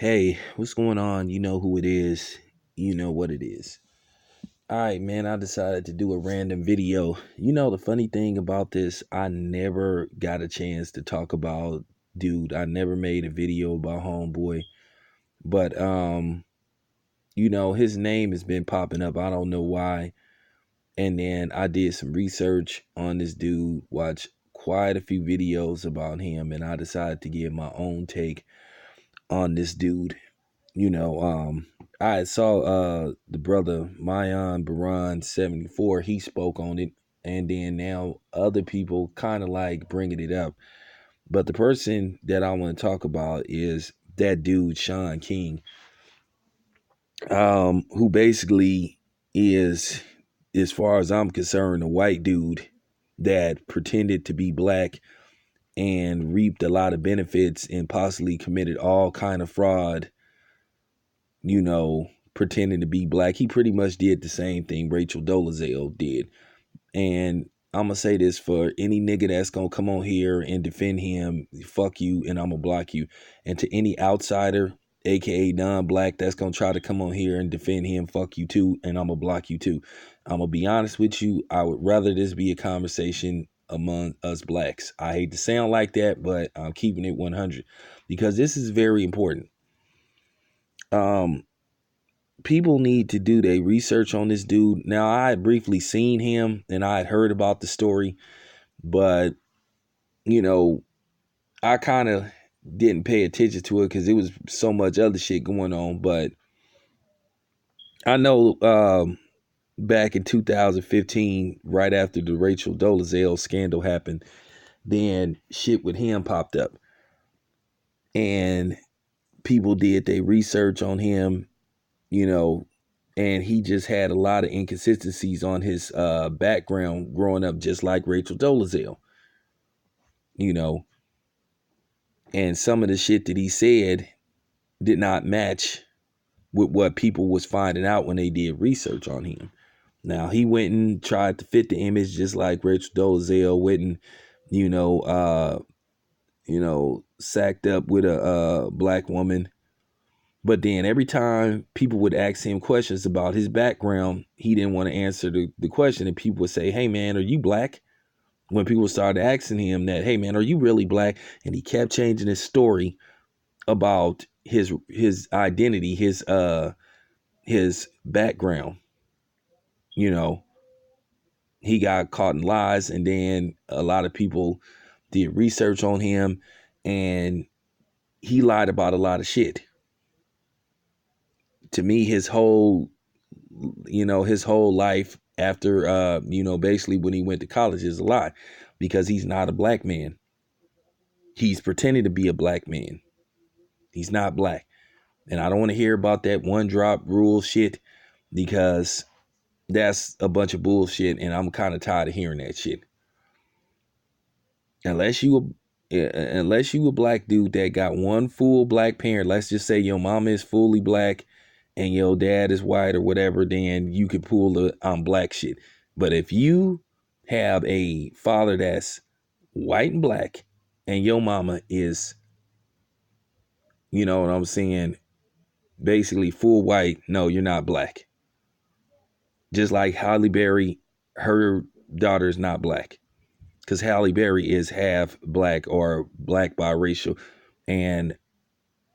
Hey, what's going on? You know who it is. You know what it is. All right, man, I decided to do a random video. The funny thing about this, I never got a chance to talk about dude. I never made a video about homeboy. But his name has been popping up. I don't know why. And then I did some research on this dude, watched quite a few videos about him, and I decided to give my own take on this dude. you know, um, I saw the brother Mayan Baran 74. He spoke on it, and then now other people kind of like bringing it up. But the person that I want to talk about is that dude Shaun King, who basically is, as far as I'm concerned, a white dude that pretended to be black and reaped a lot of benefits and possibly committed all kind of fraud, pretending to be black. He pretty much did the same thing Rachel Dolezal did. And I'm gonna say this for any nigga that's gonna come on here and defend him, fuck you, and I'm gonna block you. And to any outsider, aka non-black, that's gonna try to come on here and defend him, fuck you too, and I'm gonna block you too. I'm gonna be honest with you. I would rather this be a conversation among us blacks. I hate to sound like that, but I'm keeping it 100 because this is very important. Um, People need to do their research on this dude. Now, I had briefly seen him and I had heard about the story, but you know, I kind of didn't pay attention to it because it was so much other shit going on. But I know back in 2015, right after the Rachel Dolezal scandal happened, then shit with him popped up, and people did their research on him. You know, and he just had a lot of inconsistencies on his background growing up, just like Rachel Dolezal, you know, and some of the shit that he said did not match with what people was finding out when they did research on him. Now he went and tried to fit the image just like Rachel Dolezal went and, you know, uh, sacked up with a black woman. But then every time people would ask him questions about his background, he didn't want to answer the question. And people would say, hey, man, are you black? When people started asking him that, hey, man, are you really black? And he kept changing his story about his identity, his background. You know, he got caught in lies. And then a lot of people did research on him. And he lied about a lot of shit. To me, his whole life after basically when he went to college is a lie, because he's not a black man. He's pretending to be a black man. He's not black. And I don't want to hear about that one drop rule shit, because that's a bunch of bullshit and I'm kind of tired of hearing that shit. Unless you a black dude that got one full black parent, let's just say your mama is fully black and your dad is white or whatever, then you could pull the black shit. But if you have a father that's white and black and your mama is, you know what I'm saying, basically full white, no, you're not black. Just like Halle Berry, her daughter is not black, because Halle Berry is half black or black biracial, and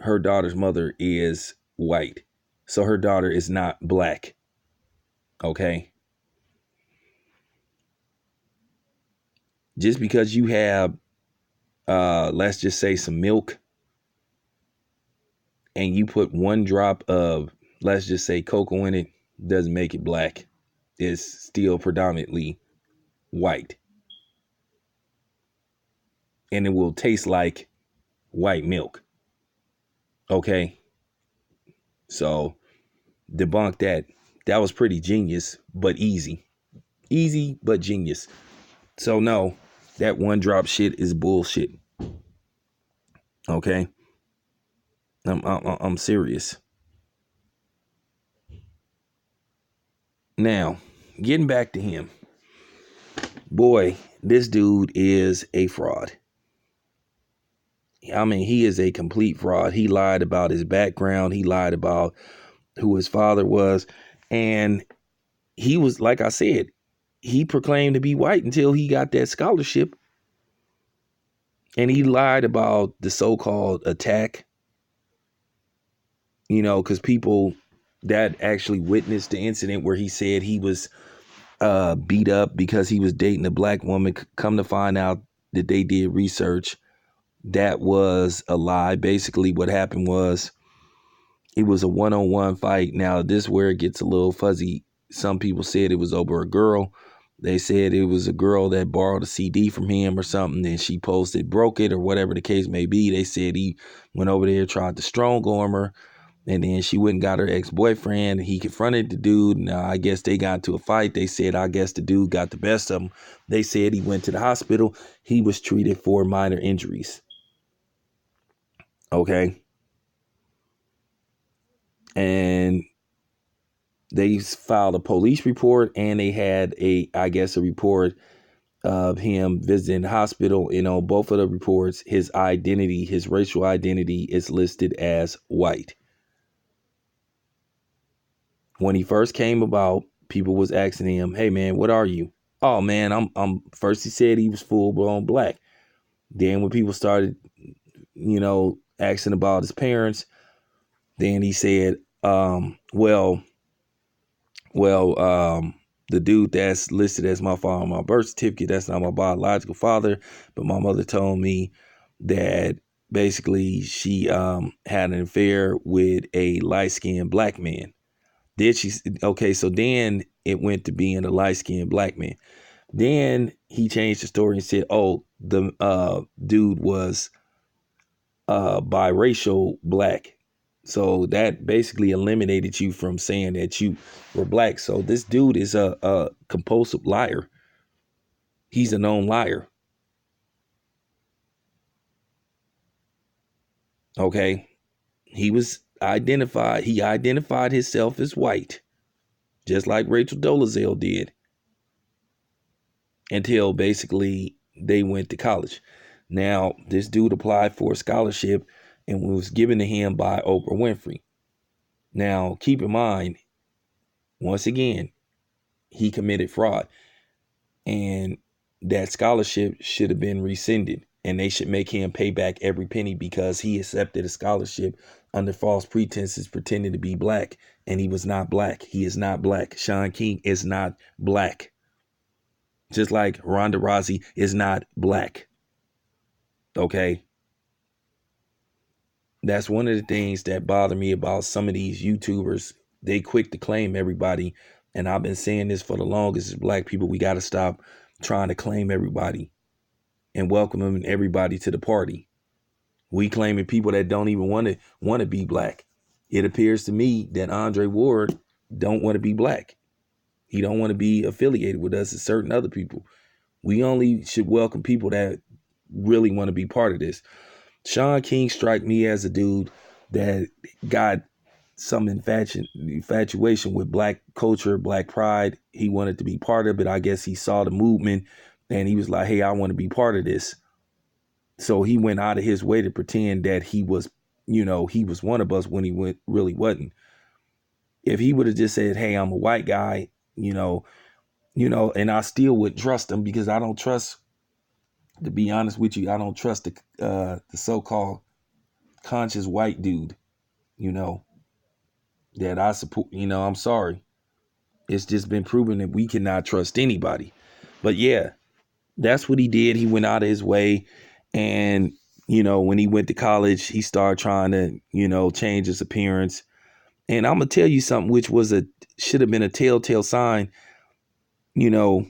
her daughter's mother is white. So her daughter is not black. Okay. Just because you have, let's just say, some milk and you put one drop of, let's just say, cocoa in it, doesn't make it black. It's still predominantly white. And it will taste like white milk. Okay. So debunk that. That was pretty genius, but easy. Easy, but genius. So no, that one drop shit is bullshit. Okay. I'm serious. Now, getting back to him. Boy, this dude is a fraud. I mean, he is a complete fraud. He lied about his background. He lied about who his father was. And he was, like I said, he proclaimed to be white until he got that scholarship. And he lied about the so-called attack, because people that actually witnessed the incident where he said he was beat up because he was dating a black woman. Come to find out that they did research. That was a lie. Basically, what happened was it was a one-on-one fight. Now, this is where it gets a little fuzzy. Some people said it was over a girl. They said it was a girl that borrowed a CD from him or something, and she posted, broke it, or whatever the case may be. They said he went over there, tried to strong arm her, and then she went and got her ex-boyfriend. He confronted the dude. Now, I guess they got into a fight. They said, I guess the dude got the best of him. They said he went to the hospital. He was treated for minor injuries. Okay. And they filed a police report, and they had I guess a report of him visiting the hospital. On both of the reports, his identity, his racial identity is listed as white. When he first came about, people was asking him, "Hey man, what are you?" "Oh man, I'm first he said he was full blown black. Then when people started, asking about his parents, then he said, well, Well, the dude that's listed as my father on my birth certificate, that's not my biological father, but my mother told me that basically she had an affair with a light-skinned black man. Did she? Okay, so then it went to being a light-skinned black man. Then he changed the story and said, oh, the dude was biracial black. So that basically eliminated you from saying that you were black. So this dude is a compulsive liar. He's a known liar. Okay. He identified himself as white, just like Rachel Dolezal did, until basically they went to college. Now, this dude applied for a scholarship and was given to him by Oprah Winfrey. Now, keep in mind, once again, he committed fraud. And that scholarship should have been rescinded, and they should make him pay back every penny because he accepted a scholarship under false pretenses, pretending to be black, and he was not black. He is not black. Shaun King is not black, just like Ronda Rousey is not black. Okay, that's one of the things that bother me about some of these YouTubers. They quick to claim everybody, and I've been saying this for the longest. As black people, we got to stop trying to claim everybody and welcoming everybody to the party. We claiming people that don't even want to be black. It appears to me that Andre Ward don't want to be black. He don't want to be affiliated with us as certain other people. We only should welcome people that really want to be part of this. Shaun King strike me as a dude that got some infatuation with black culture, black pride. He wanted to be part of it. I guess he saw the movement and he was like, hey, I want to be part of this. So he went out of his way to pretend that he was one of us when he really wasn't. If he would have just said, hey, I'm a white guy, and I still would trust him because I don't trust, to be honest with you, I don't trust the so-called conscious white dude, you know, that I support. I'm sorry. It's just been proven that we cannot trust anybody. But yeah, that's what he did. He went out of his way. And, when he went to college, he started trying to, change his appearance. And I'm going to tell you something, which should have been a telltale sign, you know,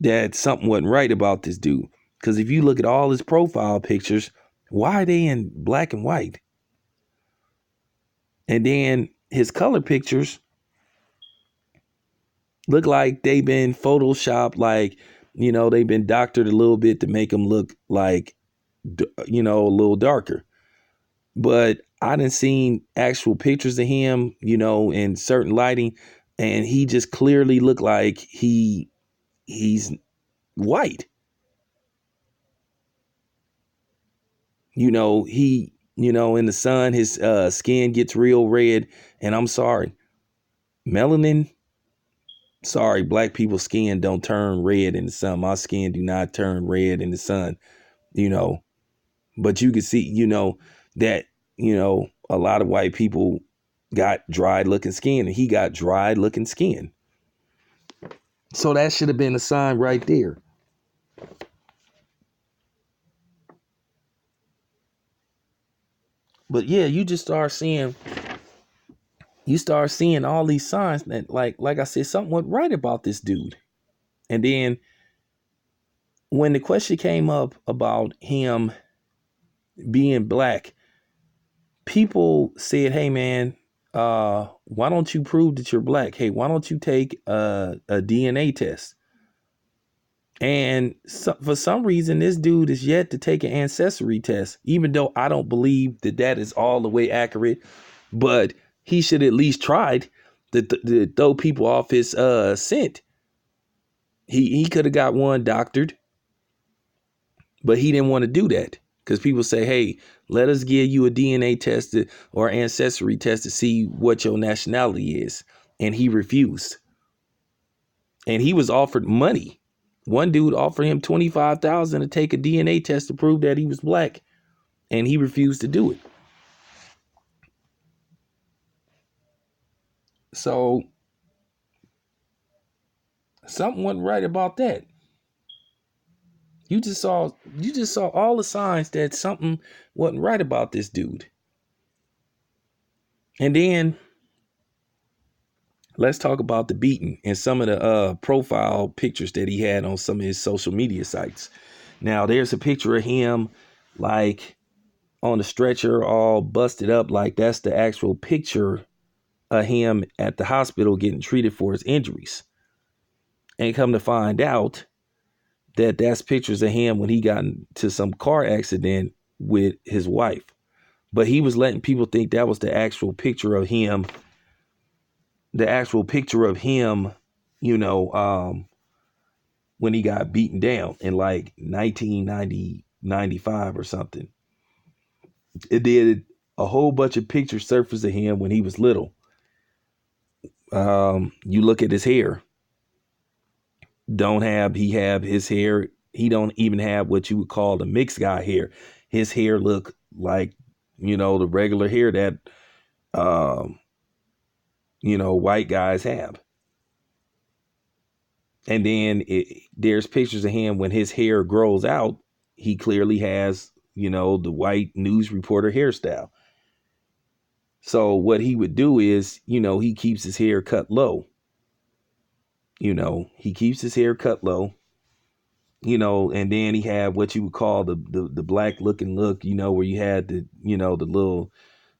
that something wasn't right about this dude. Because if you look at all his profile pictures, why are they in black and white? And then his color pictures look like they've been photoshopped, like, they've been doctored a little bit to make them look like, a little darker. But I done seen actual pictures of him, in certain lighting, and he just clearly looked like he's white. he, in the sun, his skin gets real red. And I'm sorry, melanin, sorry, black people's skin don't turn red in the sun. My skin do not turn red in the sun, you know. But you can see, that, a lot of white people got dried looking skin, and he got dried looking skin. So that should have been a sign right there. But yeah, you start seeing all these signs that, like I said, something went right about this dude. And then when the question came up about him being black, people said, "Hey man, why don't you prove that you're black? Hey, why don't you take a DNA test?" And so, for some reason, this dude is yet to take an ancestry test, even though I don't believe that that is all the way accurate. But he should at least tried to throw people off his scent. He could have got one doctored, but he didn't want to do that because people say, "Hey, let us give you a DNA test or ancestry test to see what your nationality is," and he refused. And he was offered money. One dude offered him 25,000 to take a DNA test to prove that he was black, and he refused to do it. So something wasn't right about that. You just saw all the signs that something wasn't right about this dude. And then let's talk about the beating and some of the profile pictures that he had on some of his social media sites. Now there's a picture of him like on the stretcher all busted up, like that's the actual picture of him at the hospital getting treated for his injuries. And come to find out that that's pictures of him when he got into some car accident with his wife. But he was letting people think that was the actual picture of him, you know, when he got beaten down in like 1990, 95 or something. It did a whole bunch of pictures surface of him when he was little. You look at his hair. He have his hair, he don't even have what you would call the mixed guy hair. His hair look like, the regular hair that um, white guys have. And then there's pictures of him when his hair grows out. He clearly has, the white news reporter hairstyle. So what he would do is, he keeps his hair cut low. He keeps his hair cut low. And then he had what you would call the black looking look, where you had the little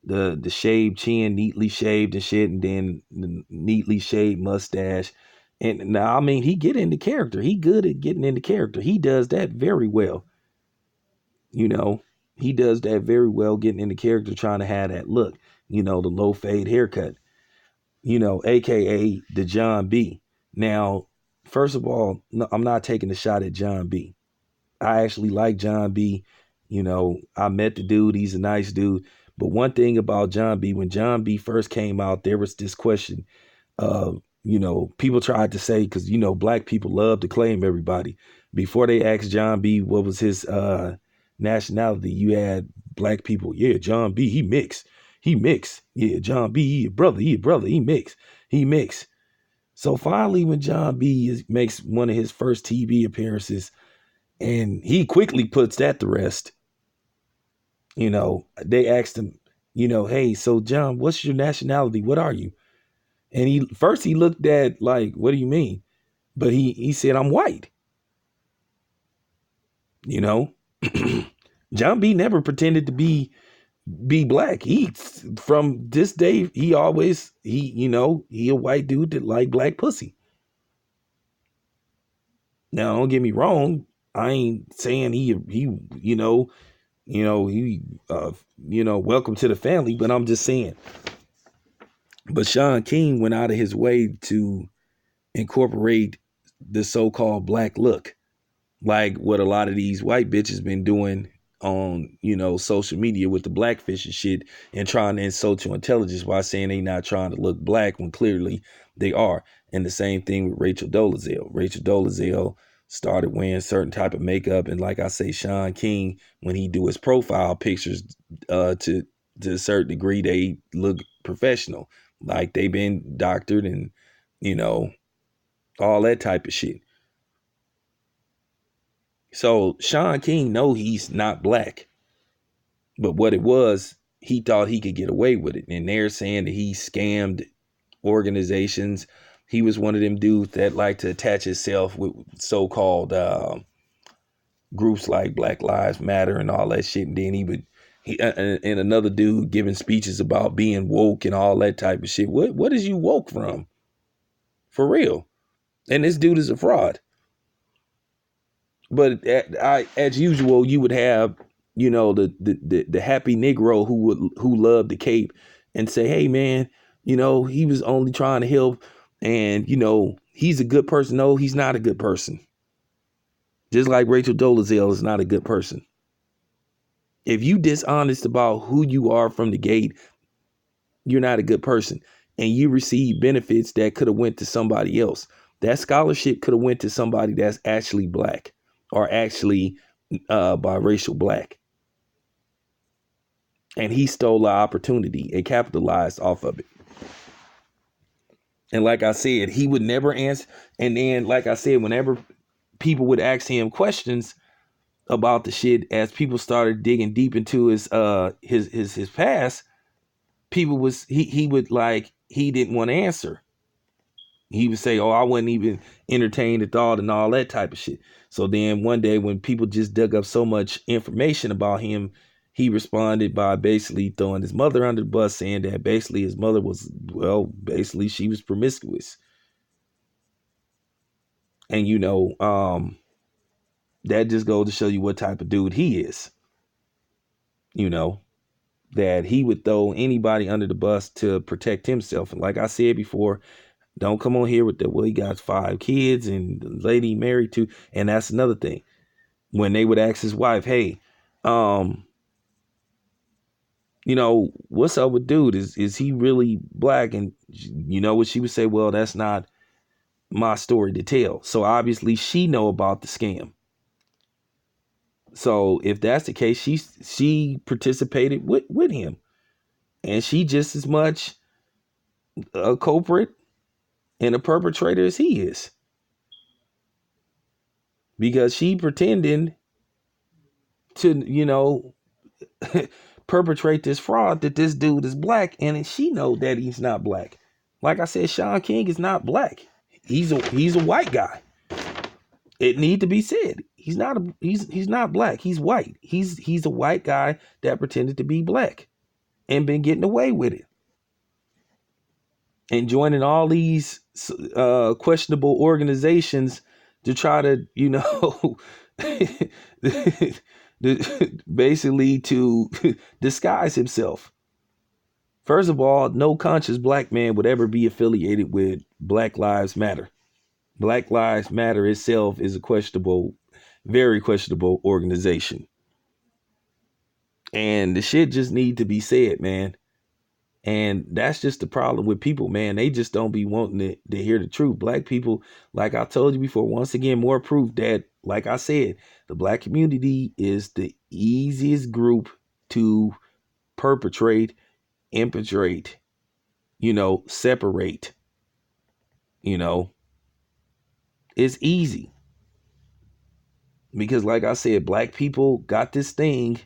the shaved chin, neatly shaved and shit, and then the neatly shaved mustache. And now, I mean, he get into character. He good at getting into character. He does that very well. You know, he does that very well, getting into character, trying to have that look. The low fade haircut. AKA the John B. Now, first of all, no, I'm not taking a shot at John B. I actually like John B. I met the dude. He's a nice dude. But one thing about John B, when John B first came out, there was this question. People tried to say, because, black people love to claim everybody. Before they asked John B what was his nationality, you had black people. Yeah, John B, he mixed. He mixed. Yeah, John B, he a brother. He a brother. He mixed. He mixed. So finally, when John B makes one of his first TV appearances, and he quickly puts that to rest. They asked him, hey, so John, what's your nationality? What are you? And he looked at like, what do you mean? But he said, I'm white. You know, John B never pretended to be black. He from this day he a white dude that like black pussy. Now don't get me wrong. I ain't saying he welcome to the family, but I'm just saying. But Shaun King went out of his way to incorporate the so-called black look, like what a lot of these white bitches been doing social media with the blackfish and shit and trying to insult your intelligence while saying they not trying to look black when clearly they are. And the same thing with Rachel Dolezal. Rachel Dolezal started wearing certain type of makeup, and like I say, Shaun King, when he do his profile pictures, to a certain degree, they look professional, like they been doctored and you know all that type of shit. So Shaun King know he's not black, but what it was, he thought he could get away with it, and they're saying that he scammed organizations. He was one of them dudes that like to attach himself with so-called groups like Black Lives Matter and all that shit. And then and another dude giving speeches about being woke and all that type of shit. What is you woke from? For real. And this dude is a fraud. But as usual, you would have, the happy Negro who loved the Cape and say, hey man, he was only trying to help, and he's a good person. No, he's not a good person. Just like Rachel Dolezal is not a good person. If you dishonest about who you are from the gate, you're not a good person. And you receive benefits that could have went to somebody else. That scholarship could have went to somebody that's actually black or actually biracial black. And he stole the opportunity and capitalized off of it. And like I said, he would never answer. And then, like I said, whenever people would ask him questions about the shit, as people started digging deep into his past, he would like, he didn't want to answer. He would say, oh, I wouldn't even entertain the thought and all that type of shit. So then one day when people just dug up so much information about him, he responded by basically throwing his mother under the bus, saying that basically his mother was, basically she was promiscuous. And, that just goes to show you what type of dude he is, that he would throw anybody under the bus to protect himself. And like I said before, don't come on here with the, well, he got 5 kids and the lady he married to. And that's another thing. When they would ask his wife, hey, what's up with dude? Is he really black? And you know what she would say? Well, that's not my story to tell. So obviously she know about the scam. So if that's the case, she participated with him. And she just as much a culprit and a perpetrator as he is. Because she pretending to, perpetrate this fraud that this dude is black, and she know that he's not black. Like I said, Shaun King is not black. He's a white guy. It need to be said. He's not black. He's white. He's a white guy that pretended to be black and been getting away with it. And joining all these questionable organizations to try to, basically to disguise himself. First of all, no conscious black man would ever be affiliated with Black Lives Matter. Black Lives Matter itself is a questionable, very questionable organization. And the shit just need to be said, man. And that's just the problem with people, man. They just don't be wanting to hear the truth. Black people, like I told you before, once again, more proof that, like I said, the black community is the easiest group to perpetrate, infiltrate, separate. It's easy. Because like I said, black people got this thing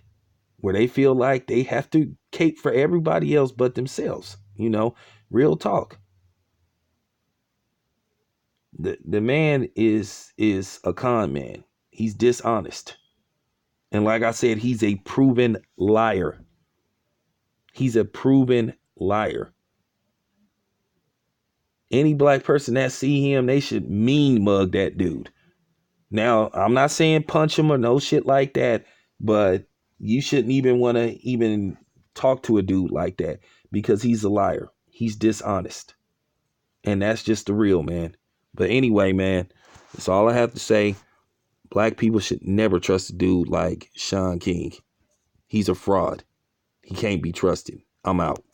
where they feel like they have to cape for everybody else but themselves. Real talk. The man is a con man. He's dishonest. And like I said, he's a proven liar. He's a proven liar. Any black person that see him, they should mean mug that dude. Now, I'm not saying punch him or no shit like that, but you shouldn't even want to even talk to a dude like that because he's a liar. He's dishonest. And that's just the real, man. But anyway, man, that's all I have to say. Black people should never trust a dude like Shaun King. He's a fraud. He can't be trusted. I'm out.